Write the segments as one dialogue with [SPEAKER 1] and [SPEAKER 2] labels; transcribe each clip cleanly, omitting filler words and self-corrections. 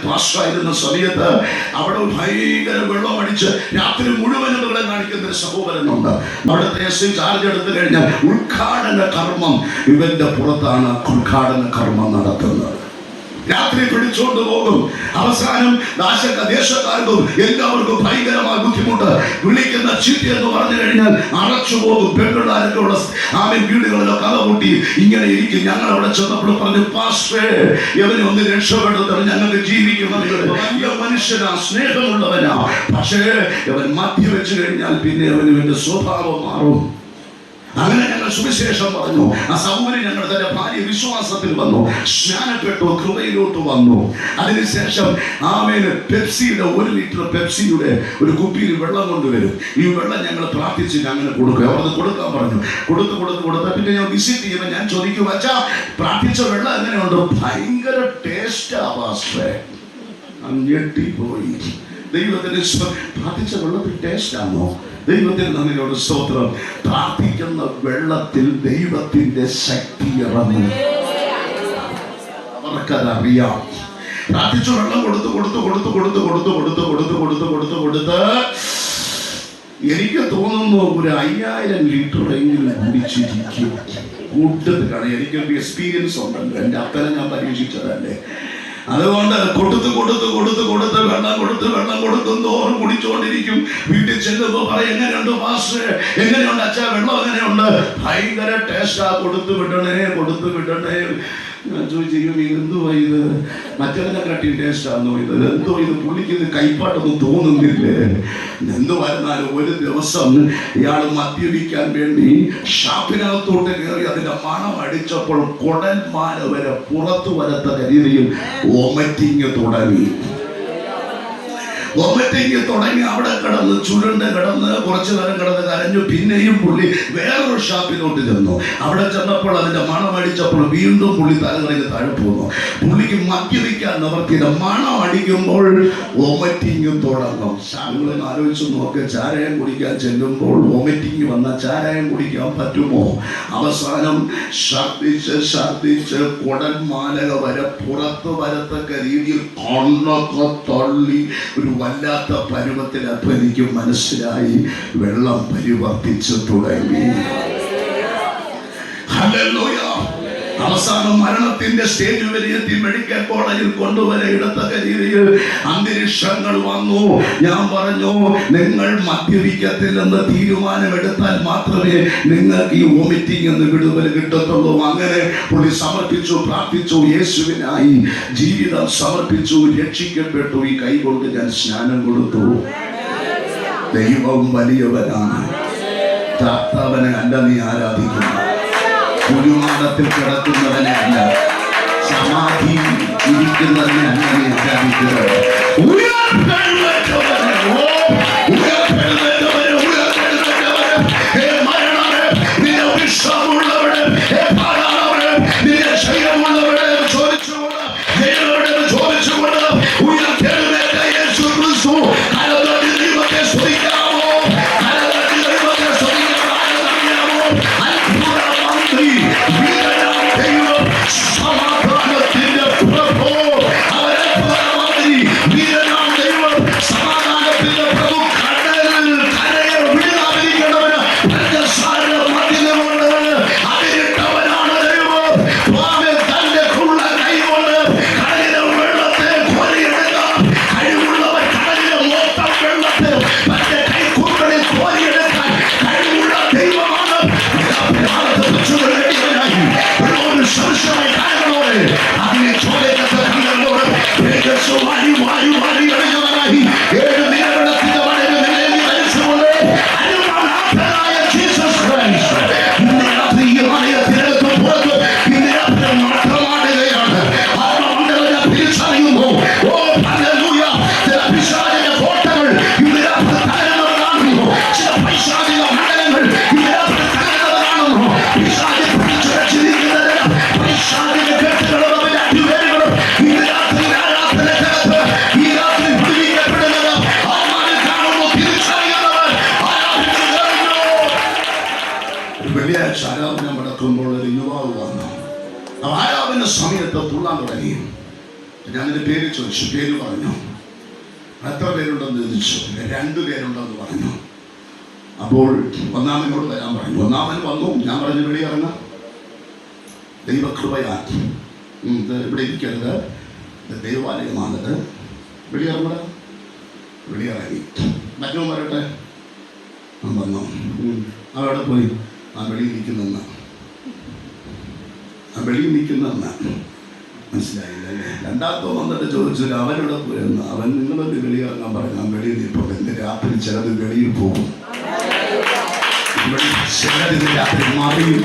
[SPEAKER 1] പാസ്സായിരുന്ന സമയത്ത് അവിടെ ഭയങ്കര വെള്ളം അടിച്ച് രാത്രി മുഴുവനും ഇവിടെ കാണിക്കുന്ന ഒരു സഹോദരനുണ്ട്. അവിടുത്തെ എസ് ചാർജ് എടുത്തു കഴിഞ്ഞാൽ ഉദ്ഘാടന കർമ്മം ഇവന്റെ പുറത്താണ് ഉദ്ഘാടന കർമ്മം നടത്തുന്നത്. രാത്രി പിടിച്ചോണ്ട് പോകും. അവസാനം ദേശക്കാർക്കും എല്ലാവർക്കും ഭയങ്കരമായ ബുദ്ധിമുട്ട്. വിളിക്കുന്ന ചീറ്റി എന്ന് പറഞ്ഞു കഴിഞ്ഞാൽ അടച്ചു പോകും. പെൺപിള്ളാരൊക്കെ ഉള്ള വീടുകളിലോ കഥ കൂട്ടി ഇങ്ങനെ ഇരിക്കും. ഞങ്ങൾ അവിടെ ചെന്നപ്പോൾ പറഞ്ഞു, പാസ്റ്റേ ഇവനെ ഒന്ന് രക്ഷപ്പെടുത്തണം, ഞങ്ങൾക്ക് ജീവിക്കുന്ന മനുഷ്യനാ, സ്നേഹമുള്ളവനാ. പക്ഷേ ഇവൻ മദ്യവെച്ച് കഴിഞ്ഞാൽ പിന്നെ അവന് ഇവന്റെ സ്വഭാവം മാറും. അങ്ങനെ ഞങ്ങൾ സുവിശേഷം പറഞ്ഞു. ആ സൗകര്യം ഞങ്ങൾ തന്റെ ഭാര്യ വിശ്വാസത്തിൽ വന്നു, സ്നാനപ്പെട്ടു, കൃപയിലോട്ട് വന്നു. അതിനുശേഷം പെപ്സിയുടെ 1 ലിറ്റർ പെപ്സിയുടെ ഒരു കുപ്പിയിൽ വെള്ളം കൊണ്ടുവരും. ഈ വെള്ളം ഞങ്ങൾ പ്രാർത്ഥിച്ച് അങ്ങനെ കൊടുക്കും. അവിടുന്ന് കൊടുക്കാൻ പറഞ്ഞു. കൊടുത്ത് പിന്നെ ഞാൻ വിസിറ്റ് ചെയ്യുമ്പോൾ ഞാൻ ചോദിക്കും, അച്ഛാ പ്രാർത്ഥിച്ച വെള്ളം എങ്ങനെയുണ്ട്? ഭയങ്കര ടേസ്റ്റാ പാസ്റ്റേ. ഞെട്ടിപ്പോയി. ദൈവത്തിന് പ്രാർത്ഥിച്ച വെള്ളത്തിൽ ടേസ്റ്റ് ആണോ? ദൈവത്തിന് നന്ദിയോട് സ്തോത്രം. പ്രാർത്ഥിക്കുന്ന വെള്ളത്തിൽ ദൈവത്തിന്റെ ശക്തി ഇറങ്ങും. അവർക്കതറിയാം. പ്രാർത്ഥിച്ച വെള്ളം കൊടുത്ത് എനിക്ക് തോന്നുന്നു ഒരു 5000 ലിറ്റർ എങ്കിലും കുടിച്ചിരിക്കും. കൂട്ടത്തിൽ കാണാം. എനിക്കൊരു എക്സ്പീരിയൻസ് ഉണ്ടല്ലോ, എൻ്റെ അപ്പനെ ഞാൻ പരീക്ഷിച്ചതല്ലേ. അതുകൊണ്ട് കൊടുത്ത് വെള്ളം കൊടുക്കുന്നോറും കുടിച്ചോണ്ടിരിക്കും. വീട്ടിൽ ചെല്ലുമ്പോ പറയും, എങ്ങനെയുണ്ട് പാസ്റ്റർ, എങ്ങനെയുണ്ട് അച്ഛാ, വെള്ളം എങ്ങനെയുണ്ട്? ഭയങ്കര ടേസ്റ്റാ, കൊടുത്തു വിടണേ. ഞാൻ ചോദിച്ചു, എന്തുവാ ഇത്? മറ്റവനെ കാട്ടി ടേസ്റ്റാന്നോ ഇത്? എന്തോ ഇത്? പുള്ളിക്ക് ഇത് കൈപ്പാട്ടൊന്നും തോന്നുന്നില്ലേ? എന്തുവായിരുന്നാലും ഒരു ദിവസം ഇയാൾ മദ്യപിക്കാൻ വേണ്ടി ഷാപ്പിനകത്തോട്ട് കയറി അതിന്റെ മണം അടിച്ചപ്പോൾ കുടൽമാല വരെ പുറത്തു വരത്തക്ക രീതിയിൽ വൊമിറ്റിങ് തുടങ്ങി. അവിടെ കിടന്ന് കുറച്ചു നേരം കരഞ്ഞു. പിന്നെയും പുള്ളി വേറൊരു ഷാപ്പിലോട്ട് ചെന്നു. അവിടെ ചെന്നപ്പോൾ അതിന്റെ മണം അടിച്ചപ്പോൾ വീണ്ടും പുള്ളി തലകറങ്ങി താഴെ പോന്നു. പുള്ളിക്ക് മദ്യപിക്കാൻ നിവർത്തിയില്ല. മണം അടിക്കുമ്പോൾ വൊമിറ്റിങ് തുടങ്ങും. ഷാപ്പിൽ ആലോചിച്ച് നോക്ക്, ചാരായം കുടിക്കാൻ ചെല്ലുമ്പോൾ വൊമിറ്റിങ് വന്നാൽ ചാരായം കുടിക്കാൻ പറ്റുമോ? അവസാനം ഛർദിച്ച് കുടൽമാലക വരെ പുറത്ത് വരത്തക്ക രീതിയിൽ കണ്ണൊക്കെ തള്ളി ഒരു വല്ലാത്ത പരുവത്തിൽ. അപ്പോൾ എനിക്ക് മനസ്സിലായി, വെള്ളം പരിവർത്തിച്ചു തുടങ്ങി. ഹല്ലേലൂയ. അവസാനം മരണത്തിന്റെ സ്റ്റേജ് വരെ എത്തി. മെഡിക്കൽ കോളേജിൽ കൊണ്ടുവരെ ഇടത്തക്ക രീതിയിൽ അന്തരീക്ഷങ്ങൾ വന്നു. ഞാൻ പറഞ്ഞു, നിങ്ങൾ മദ്യപിക്കത്തില്ലെന്ന് തീരുമാനമെടുത്താൽ മാത്രമേ നിങ്ങൾക്ക് ഈ വോമിറ്റിംഗ് എന്ന് വിടുതൽ കിട്ടത്തുള്ളൂ. അങ്ങനെ പുള്ളി സമർപ്പിച്ചു, പ്രാർത്ഥിച്ചു, യേശുവിനായി ജീവിതം സമർപ്പിച്ചു, രക്ഷിക്കപ്പെട്ടു. ഈ കൈ കൊണ്ട് ഞാൻ സ്നാനം കൊടുത്തു. ദൈവം വലിയവനാണ്. ചാത്തവനെ അല്ല നീ ആരാധിക്കുന്നു. കുരുമാടത്തിൽ കിടക്കുന്നവനെ അല്ല, സമാധി ഇരിക്കുന്നതിനെ അല്ല നീ ആരാധിക്കുന്നത്. സമയത്ത് തുള്ളാൻ തുടങ്ങി. ഞാൻ എൻ്റെ പേര് ചോദിച്ചു, പേര് പറഞ്ഞു. എത്ര പേരുണ്ടെന്ന് ചോദിച്ചു. 2 പേരുണ്ടെന്ന് പറഞ്ഞു. അപ്പോൾ ഒന്നാമനോട് വരാൻ പറഞ്ഞു. ഒന്നാമൻ വന്നു. ഞാൻ പറഞ്ഞു വെളിയിറങ്ങാം, ദൈവകൃപയാൽ ഇത് ഇവിടെ ഇരിക്കരുത്, ദൈവാലയമാണത്, വെളിയിറങ്ങട. വെളിയിറങ്ങി. മറ്റോ വരട്ടെ വന്നു. അവിടെ പോയി ആ വെളിയിൽ നിൽക്കുന്നെന്ന്, ആ വെളിയിൽ നിൽക്കുന്നെന്ന് മനസ്സിലായില്ല അല്ലേ? രണ്ടാമത്തോ വന്നിട്ട് ചോദിച്ചു അവനോട് പോയെന്ന്. അവൻ നിങ്ങളൊന്ന് വെളിയിറങ്ങാൻ പറഞ്ഞു. ആ വെളിയിൽ ഇപ്പോൾ ഇന്ന് രാത്രി ചിലത് വെളിയിൽ പോകും, ചിലത് രാത്രി മറിയും,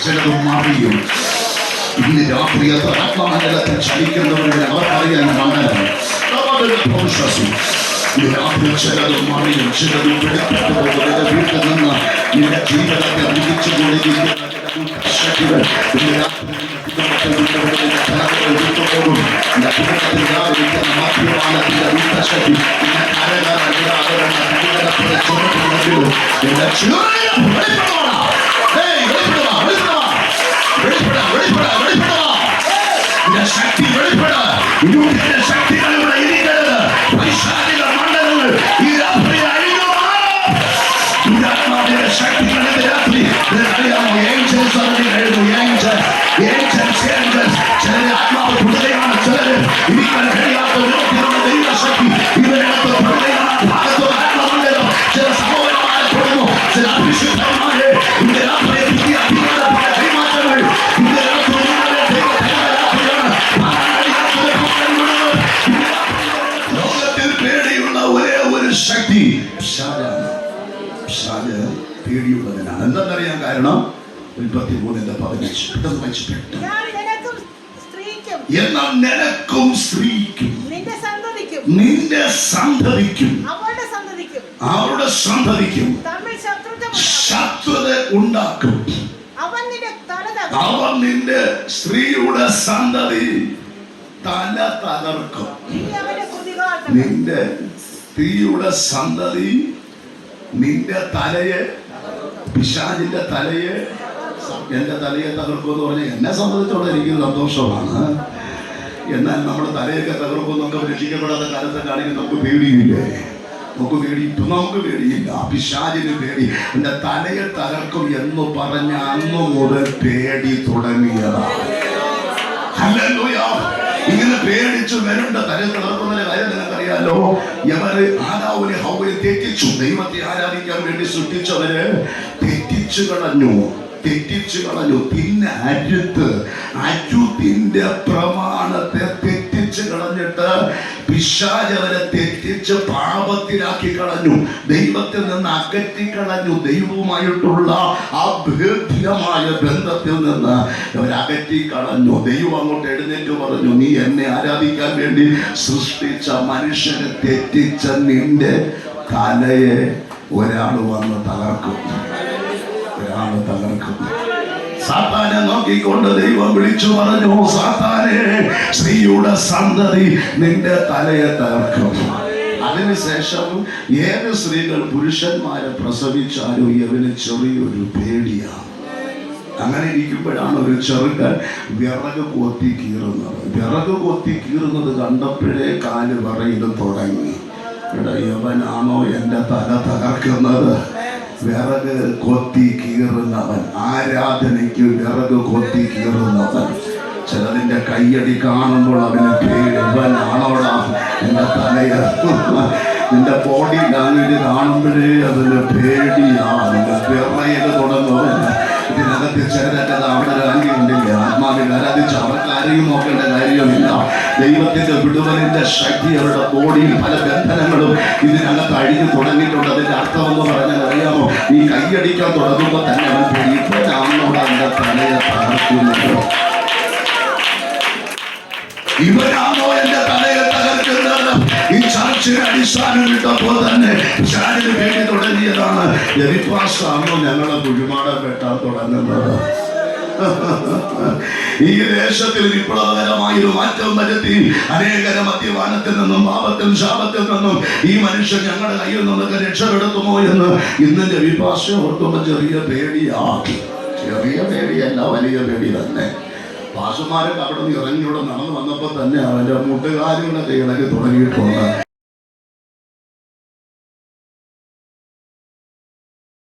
[SPEAKER 1] ചിലത് മറിയും. ഇന്ന് രാത്രി അത് ആത്മമണ്ഡലത്തിൽ ചലിക്കുന്നവരുടെ അവർക്കറിയാൻ മണ്ഡലം വിശ്വാസം. ഈ രാത്രി ചിലത് മറിയും, ചിലത് വെളിപ്പെട്ടു പോകുന്നത്. വീട്ടിൽ നിന്ന് നിന്റെ ജീവിതത്തെ വിധിച്ചുകൊണ്ടിരിക്കുന്ന ശക്തികൾ ഇന്ന് രാത്രി ശക്തി വെളിപ്പെട. ശക്തികളുടെ ഇരിക്കരുത്. പൈശാചിക മണ്ഡലങ്ങൾ ഈ രാത്രി അഴിഞ്ഞുമാറാം. ശക്തികളുടെ രാത്രി അറിയാമോ? ഏഞ്ചൽസ് എഴുതും. ചിലര് ആത്മാവ് പുതുകയാണ്, ചിലര് ഇരിക്കാൻ കഴിയാത്ത ദൈവശക്തി ഇവരകത്ത് ഭാഗത്ത് ആത്മമണ്ഡലം. ചില സഹോദരന്മാരെ തുടങ്ങും, ചില അഭിഷിക്തന്മാരെ ഇന്ന് രാത്രി പുതിയ കൈമാറ്റങ്ങൾ ഇന്ന് രാത്രി ലോകത്തിൽ പേടിയുള്ള ഒരേ ഒരു ശക്തി പേടിയുള്ളതിനാണ്. എന്താണെന്നറിയാൻ കാരണം 33:15 പെട്ടെന്ന് വെച്ചിട്ട് എന്നാൽ നിനക്കും സ്ത്രീക്കും നിന്റെ സന്തതിക്കും അവരുടെ സന്തതിക്കും ശത്രുത ഉണ്ടാക്കും. അവൻ നിന്റെ സ്ത്രീയുടെ സന്തതി തല തകർക്കും. നിന്റെ സ്ത്രീയുടെ സന്തതി നിന്റെ തലയെ, പിശാചിന്റെ തലയെ, എന്റെ തലയെ തകർക്കുമെന്ന് പറഞ്ഞാൽ എന്നെ സംബന്ധിച്ചോളം എനിക്ക് സന്തോഷമാണ്. എന്നാൽ നമ്മുടെ തലയൊക്കെ തകർക്കുമെന്നൊക്കെ രക്ഷിക്കപ്പെടാത്ത കാലത്തെ കാണിക്കാൻ നമുക്ക് പേടിയില്ലേ? നമുക്ക് പേടിയില്ല. പിശാചിന് പേടി. എന്റെ തലയെ തകർക്കും എന്ന് പറഞ്ഞ അന്നു മുതൽ പേടി തുടങ്ങിയതാണ്. ഹല്ലേലൂയ. ഇങ്ങനെ പേടിച്ചു വരേണ്ട തലയെ തകർക്കുന്നതിന്റെ കാര്യം നിനക്കറിയാലോ. ഇവര് ആദാമിനെ ഹവ്വയെ തെറ്റിച്ചു. ദൈവത്തെ ആരാധിക്കാൻ വേണ്ടി സൃഷ്ടിച്ചവര് തെറ്റിച്ചു കളഞ്ഞു. പിന്നെ അരുത്തിന്റെ പ്രമാണത്തെ തെറ്റിച്ച് കളഞ്ഞിട്ട് പിശാച് അവരെ തെറ്റിച്ച് പാപത്തിലാക്കി കളഞ്ഞു. ദൈവത്തിൽ നിന്ന് അകറ്റിക്കളഞ്ഞു. ദൈവവുമായിട്ടുള്ള അഭേദ്യമായ ബന്ധത്തിൽ നിന്ന് അവരകറ്റിക്കളഞ്ഞു. ദൈവം അങ്ങോട്ട് എഴുന്നേറ്റ് പറഞ്ഞു, നീ എന്നെ ആരാധിക്കാൻ വേണ്ടി സൃഷ്ടിച്ച മനുഷ്യനെ തെറ്റിച്ച നിന്റെ തലയെ ഒരാൾ വന്ന് തകർക്കും. സാത്താനെ നോക്കിക്കൊണ്ട് ദൈവം വിളിച്ചു പറഞ്ഞു, സാത്താനെ, സ്ത്രീയുടെ സന്തതി നിന്റെ തലയെ തകർക്കും. അതിനുശേഷം ഏത് സ്ത്രീകൾ പുരുഷന്മാരെ പ്രസവിച്ചാലും ഇവന് ചെറിയൊരു പേടിയാണ്. അങ്ങനെ ഇരിക്കുമ്പോഴാണ് ഒരു ചെറുക്കൻ വിറക് കൊത്തി കീറുന്നത് കണ്ടപ്പോഴേ കാല് പറയിലും തുടങ്ങി. യവനാണോ എൻ്റെ തല തകർക്കുന്നത്? വിറക് കൊത്തി കീറുന്നവൻ, ആരാധനയ്ക്ക് വിറക് കൊത്തി കീറുന്നവൻ. ചിലതിൻ്റെ കയ്യടി കാണുമ്പോൾ അവന് പേടിവനാണോടാ എൻ്റെ തലയെ. നിന്റെ ബോഡി ലാംഗ്വേജ് കാണുമ്പോഴേ അതിന് പേടിയാണ്. വിറയത് തുടങ്ങുവൻ. ഇതിനകത്ത് ചിലരൊക്കെ അവിടെ ആംഗ്യമുണ്ടില്ല. ആത്മാവിൽ ആരാധിച്ച് അവർക്ക് ആരെയും നോക്കേണ്ട കാര്യമില്ല. ദൈവത്തിന്റെ വിടുതലിന്റെ ശക്തി അവരുടെ ബോഡിയിൽ പല ബന്ധനങ്ങളും ഇതിനകത്ത് അഴിഞ്ഞു തുടങ്ങിയിട്ടുണ്ട്. അതിന്റെ അർത്ഥം എന്ന് പറഞ്ഞാൽ അറിയാമോ? ഈ കൈയടിക്കാൻ തുടങ്ങുമ്പോൾ തന്നെ അവൻ പേടിപ്പനാണോട് അവന്റെ തലയെ തകർക്കുന്നത്. ഇവരാണോ എന്റെ തലയെ തകർക്കുന്നത്? ഈ ചർച്ചയുടെ അടിസ്ഥാനം ഇട്ടപ്പോൾ തന്നെ ചാടിന് വേണ്ടി തുടങ്ങിയതാണ്. എരിപ്പാസാണോ ഞങ്ങളെ കുഴിമാടം വെട്ടാൻ തുടങ്ങുന്നത്? ഈ ദേശത്തിൽ വിപ്ലവകരമായൊരു മാറ്റം വരുത്തി അനേകര മദ്യപാനത്തിൽ നിന്നും പാപത്തിൽ ശാപത്തിൽ നിന്നും ഈ മനുഷ്യൻ ഞങ്ങളുടെ കയ്യിൽ നിന്നൊക്കെ രക്ഷപ്പെടുത്തുമോ എന്ന് ഇന്നിന്റെ വിപാശ ഓർക്കുമ്പോൾ ചെറിയ പേടിയാക്കി. ചെറിയ പേടിയല്ല, വലിയ പേടി തന്നെ. പാഷന്മാരൊക്കെ അവിടെ നിന്ന് ഇറങ്ങി ഇവിടെ നടന്നു വന്നപ്പോൾ തന്നെ അവൻ്റെ മുട്ടുകാലുകളൊക്കെ ഇളകി തുടങ്ങിയിട്ടുണ്ട്.